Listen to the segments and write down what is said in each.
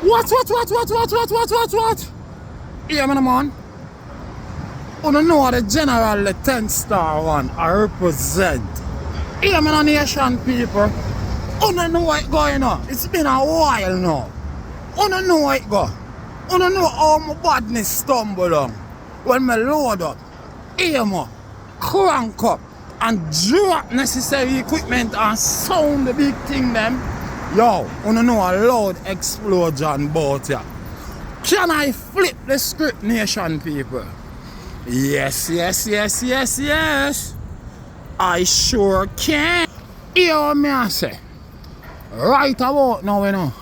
What? Yeah, man. You don't know the general, the 10 star one, I represent. Yeah, man, nation people. You don't know what going on. It's been a while now. You don't know what it go. You don't know how my badness stumble on. When me load up, aim up, crank up, and drop necessary equipment and sound the big thing them. Yo, you don't know a loud explosion about ya. Can I flip the script, nation people? Yes. I sure can. Hear what me I say. Right about now, you know,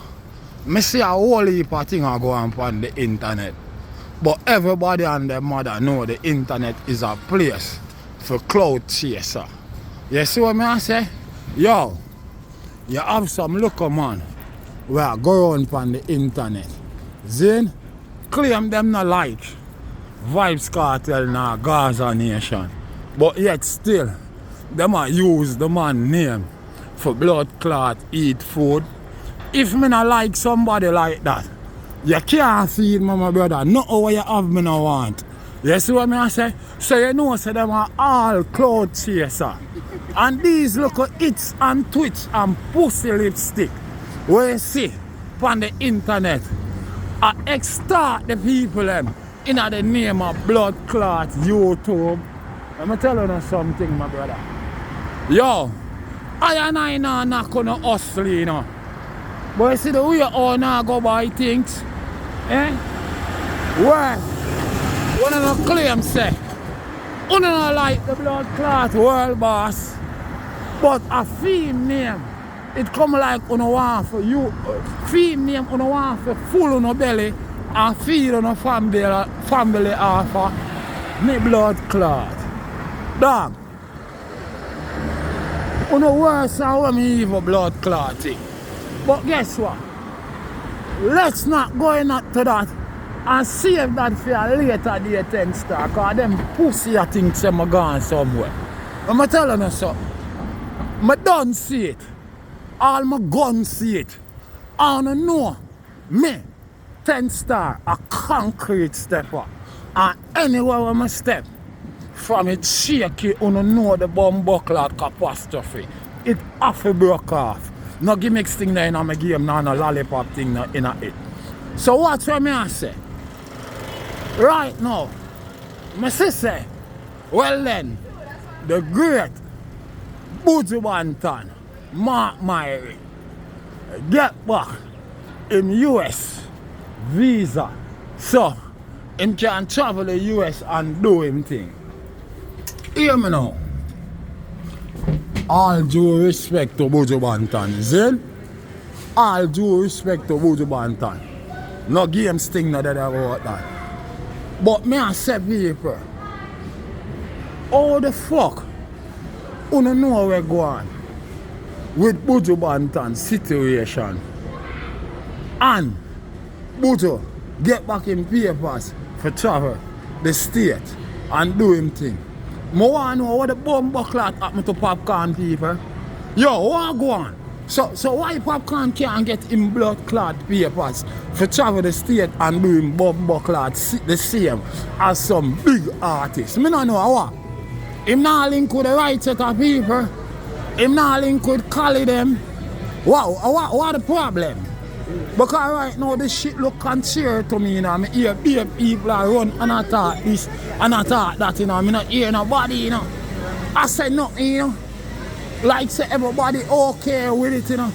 me see a whole heap of things go on the internet. But everybody and their mother know the internet is a place for cloud chaser. You see what me I say? Yo, you have some local man where go on the internet. Then claim them not like Vibes Cartel na Gaza Nation. But yet still, them a use the man name for blood clot eat food. If me not like somebody like that, you can't feed me, my brother. Not what you have me no want. You see what I say? So you know so them are all cloud chaser. And these little hits and twitch and pussy lipstick where you see on the internet I extort the people them in the name of blood clot YouTube. Let me tell you something, my brother. Yo, I and I now not gonna hustle, you know. But you see the way all now go buy things, eh? Where? One of the claims say, you don't like the blood clot world boss, but a theme name, it come like you don't want for you, theme name you don't want for full on your belly and feed on your family offer me blood clot. Dog, you know worse than when me evil blood clotting. But guess what? Let's not go into that and save that for a later day 10 star, because them pussy I think them are gone somewhere. I'm telling you so. I don't see it. All my guns see it. I don't know. Me, 10 star, a concrete stepper. And anywhere where I step, from it shaky, you know the bomb buckler catastrophe. It half a broke off. No gimmicks thing there in my game, no lollipop thing in it. So what's what I say? Right now, my sister, well then, the great Buju Banton, Mark Myrie, get back in US visa. So, him can travel the US and do him thing. Hear me now. All due respect to Buju Banton, Zin? All due respect to Buju Banton. No games thing no that about that. But me I say people, how the fuck you don't know where go on with Buju Banton situation? And Buju get back in papers for travel the state and do him thing. I want to know what the bomb buckler happened to Popcaan people. Yo, what go on? So why Popcaan can't get him blood clot papers for travel the state and do him bomb buckler the same as some big artists? Me don't know what. Him not link with the right set of people. Him not link with Cali them. Wow, what the problem? Because right now this shit look contrary to me, you know. I hear people are run and attack this and attack that, you know. I not hear nobody, you know. I said nothing, you know. Like say everybody okay with it, you know.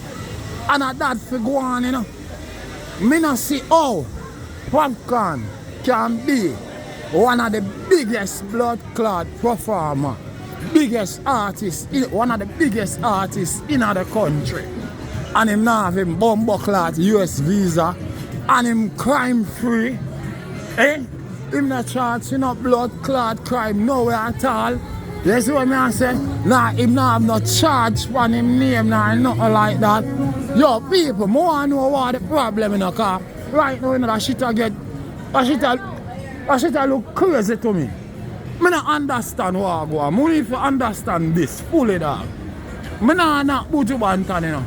And that for go on, you know. Me not see how Popcaan can be one of the biggest blood clot performer, biggest artist, one of the biggest artists in the country. And him now have him bomb clot US visa and him crime free. Eh? Him not charged no blood clot crime nowhere at all. You see what I say? Nah, him not have no charge on him name nah, nothing like that. Yo, people, I want to know what the problem in the car. Right now, you know, that shit look crazy to me. I don't understand what I go on. I need to understand this fully, dog. I not Buju Banton, you know.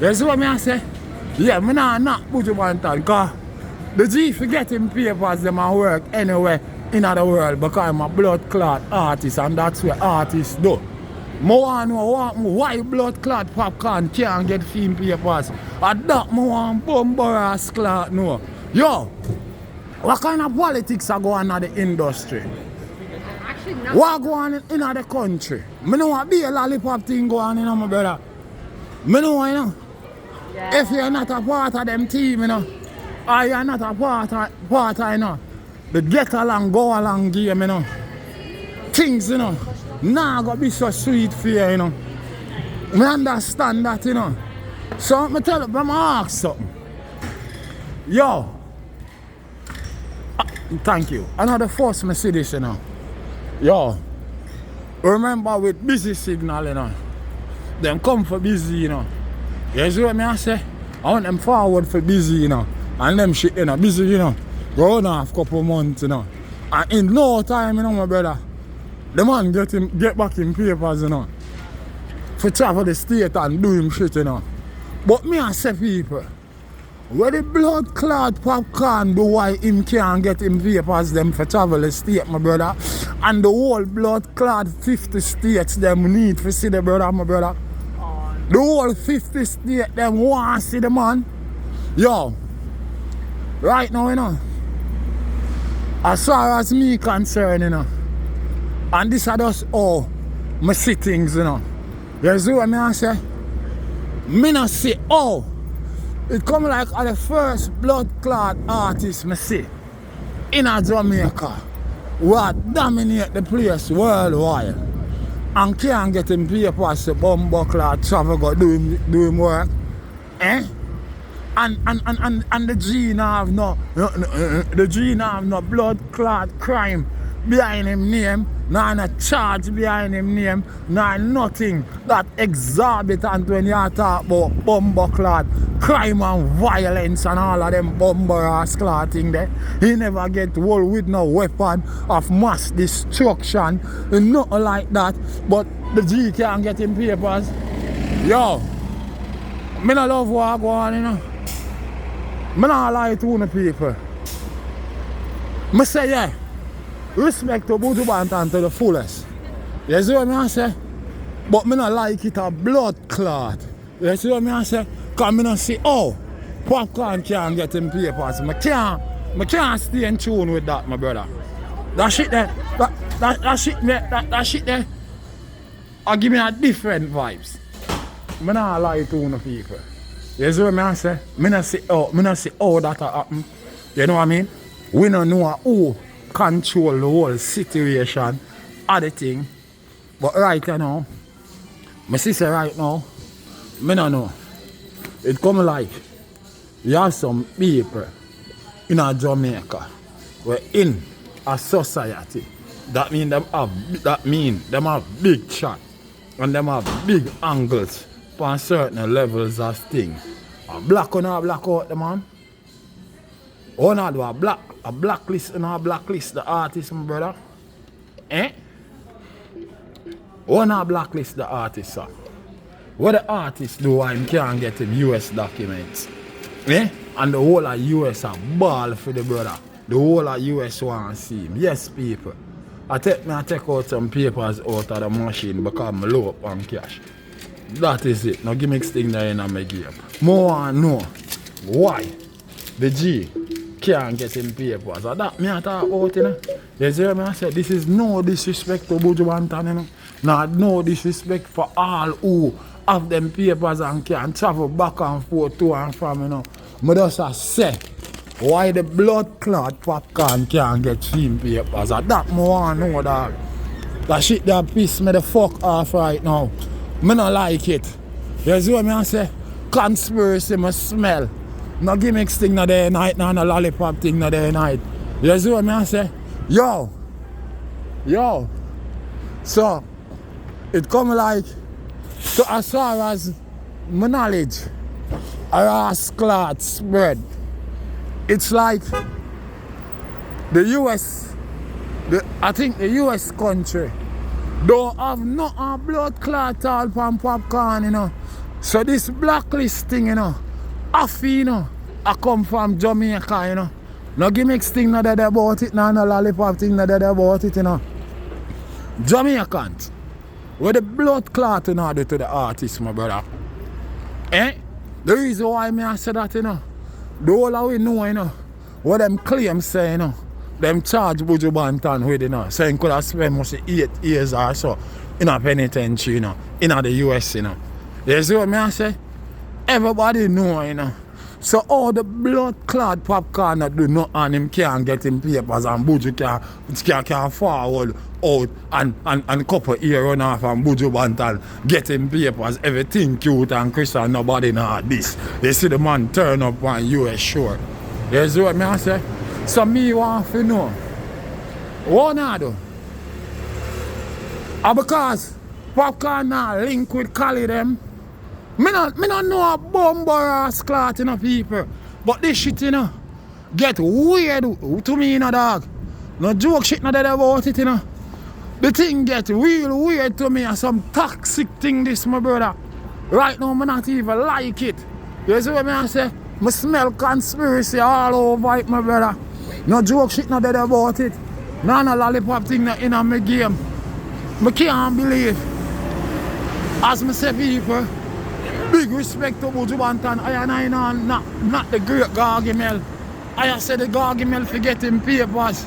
You see what I say? Yeah, me nah knock Buju Banton because the G forget him papers them and work anywhere in the world because I'm a blood clot artist and that's what artists do. I want to know why blood clot popcorn can't get film papers. And that I want bumbaras clot no. Yo, what kind of politics are going on in the industry? What going on in the country? I know what be a lollipop thing going on, my brother. I know, you know. Yeah. If you're not a part of them team, you know, or you're not a part of, you know, the get along, go along game, you know. Things, you know, nah gonna be so sweet for you, you know. I understand that, you know. So I tell you, I'm ask something. Yo, thank you. Another first I see this, you know. Yo, remember with busy signal, you know. Them come for busy, you know. You see what I say? I want them forward for busy, you know. And them shit, you know, busy, you know. Go on half couple months, you know. And in no time, you know, my brother, the man get back in papers, you know. For travel the state and do him shit, you know. But me I say people, where the blood clot popcorn do why him can't get him papers them for travel the state, my brother. And the whole blood clot 50 states them need to see the brother, my brother. The whole 50 states them want to see the man. Yo, right now, you know, as far as me concerned, you know, and this are just all my see things, you know. You see what I say? Me not see all. It come like the first blood clot artist me see in a Jamaica what dominate the place worldwide and can't get him papers to bumbo clot travel go do him work. Eh? And the G now have no blood clot crime behind him name, no charge behind him name, no nothing that exorbitant when you talk about bumbo clot crime and violence and all of them bumbo ass clot thing there. He never get hold with no weapon of mass destruction, nothing like that. But the G can't get him papers. Yo, me no love what go on, you know. Me not lie to the people. Me say yeah, respect to Buju Banton to the fullest. You see what I say? But me not like it a blood clot. You see what I say? Cause me not see popcorn can't get him papers. Me can't stay in tune with that, my brother. That shit there, that shit there, give me a different vibes. Me not lie to the people. You see what I say? Me not see how that happen. You know what I mean? We don't know who control the whole situation of the thing. But right now, my sister right now, me don't know. It come like you have some people in a Jamaica where in a society that mean them have big shot and them have big angles on certain levels of things. A black on a black out the man. Or not do a blacklist and a blacklist the artist, my brother. Eh? Or not blacklist the artist, sir. What the artist do why he can't get him US documents. Eh? And the whole of US are ball for the brother. The whole of US want to see him. Yes, people. I take out some papers out of the machine because I'm low up on cash. That is it. Now gimmicks thing there in my game. More want to know why the G can't get him papers. And that me I talk about, you know. You see me I say this is no disrespect to Buju Banton, you know. No disrespect for all who have them papers and can travel back and forth to and from, you know. I just say why the blood clot popcorn can't get film papers. And that I want to know, dog. That shit that piss me the fuck off right now. I don't like it. You see what I say? Conspiracy must smell. No gimmicks thing no day night, no lollipop thing no day night. You see what I say? Yo. So, it come like, so as far as my knowledge, a rass clot spread, it's like the US, I think the US country, don't have no blood clot all from popcorn, you know. So this blacklist thing, you know, Afi, you know, I come from Jamaica, you know. No gimmicks thing no dead about it, no lollipop thing no dead about it, you know. Jamaicans, where the blood clot you know do to the artist, my brother. Eh? The reason why I say that, you know, the whole of we know, you know, what them claim say, you know, them charge Buju Banton with, you know, saying could have spent must 8 years or so in a penitentiary, you know, in the US, you know. You see what I say? Everybody know, you know. So all the blood clot popcorn that do not and him can't get him papers and Buju can forward out and couple ear run off and Buju Banton get him papers, everything cute and Christian, nobody know this. They see the man turn up on US shore. You see what I say? So me want to know what I do. And because popcorn now link with Cali them. Me not know a bumper ass clot, you know, people. But this shit, you know, get weird to me, you know, dog. No joke shit not dead about it, you know. The thing get real weird to me and some toxic thing this, my brother. Right now, I not even like it. You see what I say? I smell conspiracy all over it, my brother. No joke shit not dead about it. No lollipop thing not in my game. I can't believe. As I say, people, big respect to Buju Banton. I know not the great Gargamel. I said the Gargamel for getting papers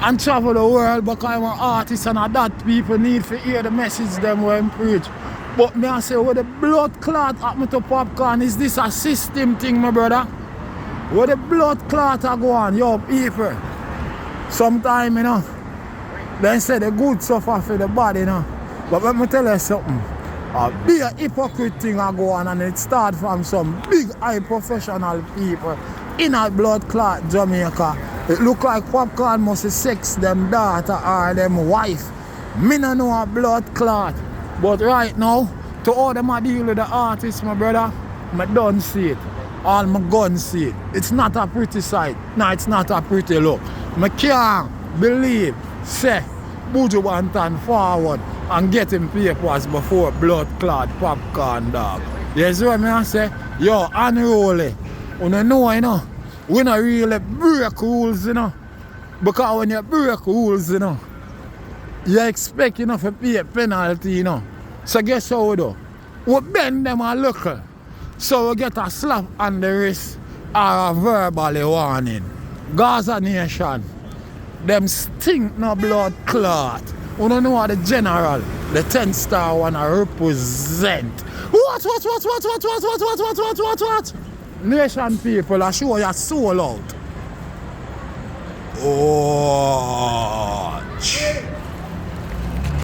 and travel the world because I'm an artist and that people need to hear the message them when preach. But me I say where the blood clot happen to popcorn, is this a system thing, my brother? Where the blood clot are go on, yo people. Sometimes, you know, they say the good suffer for the body, you know. But let me tell you something. A big hypocrite thing I go on and it start from some big high professional people in a blood clot Jamaica. It look like popcorn must sex them daughter or them wife. Me no know a blood clot. But right now, to all them I deal with the artists, my brother, I don't see it. All my guns see it. It's not a pretty sight. No, it's not a pretty look. I can't believe, say, Buju Banton forward and get him papers before blood clot popcorn, dog. You see what I say? Yo, unruly. You know, you know, we don't really break rules, you know. Because when you break rules, you know, you expect, you know, to pay a penalty, you know. So guess how we do? We bend them a little. So we get a slap on the wrist or a verbal warning. Gaza Nation, them stink no blood clot. You don't know what the general, the 10-star one represent. What? Nation people, I show you soul out. Oh.